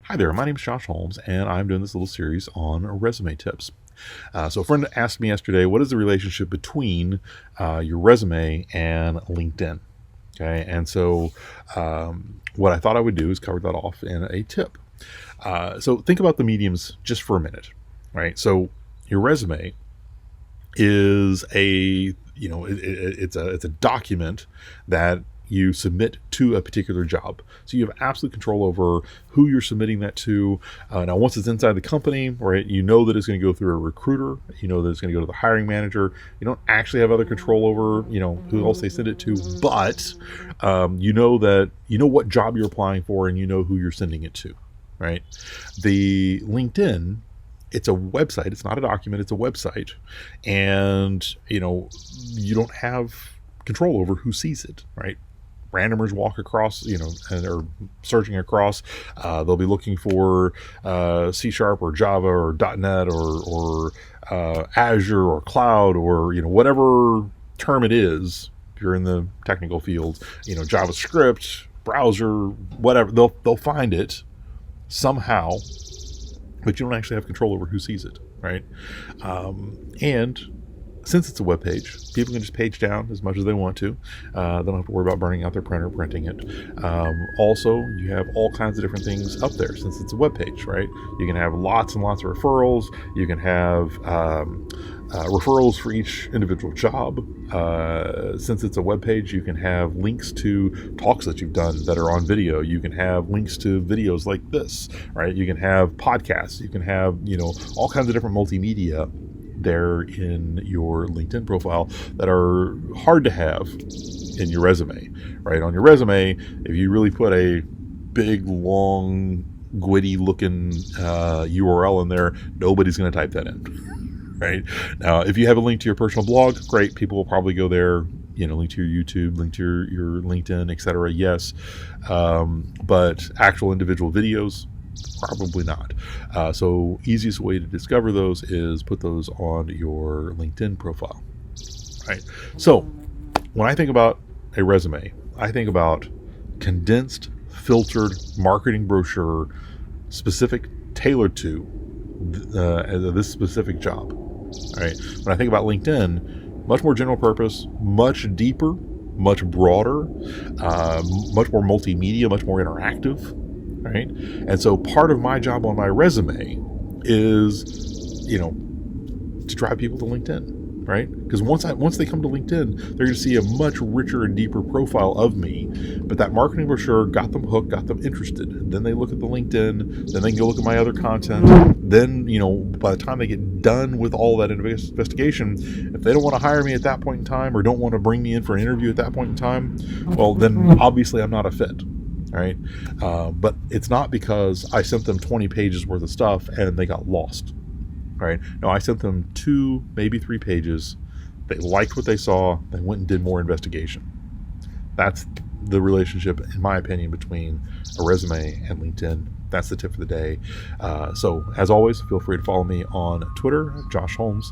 Hi there, my name is Josh Holmes, and I'm doing this little series on resume tips. So a friend asked me yesterday, what is the relationship between your resume and LinkedIn? Okay, and so what I thought I would do is cover that off in a tip. So think about the mediums just for a minute, right? So your resume is it's a document that you submit to a particular job. So you have absolute control over who you're submitting that to. Now, once it's inside the company, right, you know that it's going to go through a recruiter. You know that it's going to go to the hiring manager. You don't actually have other control over, who else they send it to, but you know what job you're applying for, and you know who you're sending it to, right? The LinkedIn, it's a website. It's not a document. It's a website, and you don't have control over who sees it, right? Randomers walk across, and are searching across. They'll be looking for C# or Java or .NET or Azure or cloud or whatever term it is. If you're in the technical field, JavaScript, browser, whatever, they'll find it somehow, but you don't actually have control over who sees it, right? And since it's a web page, people can just page down as much as they want to. They don't have to worry about burning out their printer, printing it. Also, you have all kinds of different things up there since it's a web page, right? You can have lots and lots of referrals. You can have referrals for each individual job. Since it's a web page, you can have links to talks that you've done that are on video. You can have links to videos like this, right? You can have podcasts. You can have, all kinds of different multimedia there in your LinkedIn profile that are hard to have in your resume, right? On your resume, if you really put a big, long, gwitty looking URL in there, nobody's going to type that in, right? Now, if you have a link to your personal blog, great. People will probably go there, link to your YouTube, link to your LinkedIn, etc. Yes. But actual individual videos, probably not. So easiest way to discover those is put those on your LinkedIn profile, right? So when I think about a resume, I think about condensed, filtered marketing brochure, specific, tailored to this specific job. All right. When I think about LinkedIn, much more general purpose, much deeper, much broader, much more multimedia, much more interactive. Right. And so part of my job on my resume is, to drive people to LinkedIn, right? Because once they come to LinkedIn, they're going to see a much richer and deeper profile of me. But that marketing brochure got them hooked, got them interested. Then they look at the LinkedIn, then they can go look at my other content. Then, by the time they get done with all that investigation, if they don't want to hire me at that point in time or don't want to bring me in for an interview at that point in time, well, then obviously I'm not a fit. Right. But it's not because I sent them 20 pages worth of stuff and they got lost. Right. No, I sent them 2, maybe 3 pages. They liked what they saw. They went and did more investigation. That's the relationship, in my opinion, between a resume and LinkedIn. That's the tip for the day. So as always, feel free to follow me on Twitter, Josh Holmes.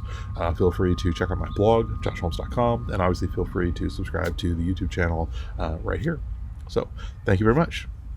Feel free to check out my blog, joshholmes.com. And obviously feel free to subscribe to the YouTube channel right here. So thank you very much.